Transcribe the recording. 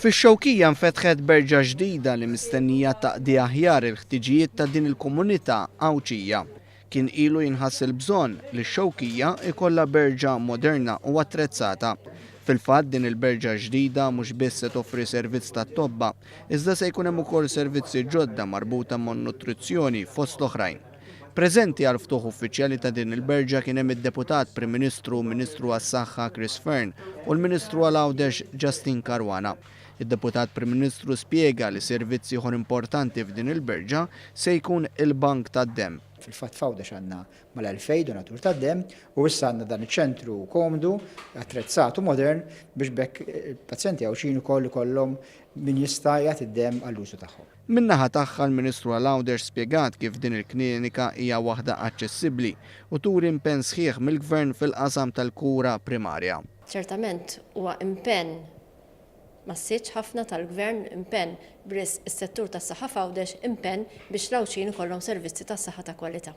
Fix-Xewkija nfetħet berġa ġdida li mistennija taqdi aħjar il-ħtiġijiet ta' din il-komunità Awċija. Kien ilu jinħass il-bżonn li x-Xewkija ikollha berġa moderna u attrezzata. Fil-fatt din il-berġa ġdida mhux biss se toffri servizz tat-tobba, iżda se jkun hemm ukoll servizzi ġodda marbuta man-nutrizzjoni fost l-oħrajn. Preżenti għal ftuħ uffiċjali ta' din il-berġa kien hemm id-Deputat Prim Ministru u Ministru għas-Saħħa Chris Fearn u l-Ministru għall-Għawdex Justin Caruana. Id-Deputat Prim Ministru spjega li servizzi ieħor importanti f'din il-berġa se jkun il-Bank tad-Demm. Fil-fatt f'Għawdex għandna mal-2000 donatur tad-demm u issa għandna dan iċ-ċentru komdu, attrezzat u modern biex bekk il-pazjenti Għawċin ukoll ikollhom min jista' jagħti id-demm għall-użu tagħhom. Min-naħa tagħha l-Ministru għall-Għawdex spjegat kif din il-klinika hija waħda aċċessibbli u turi impenn sħiħ mill-Gvern fil-qasam tal-kura primarja. Ċertament huwa impenn massiġġ ħafna tal-Gvern, impenn bris is-settur tas-saħħa f'Għawdex, impenn biex l-Għawċin ikollhom servizzi tas-saħħa ta' kwalità.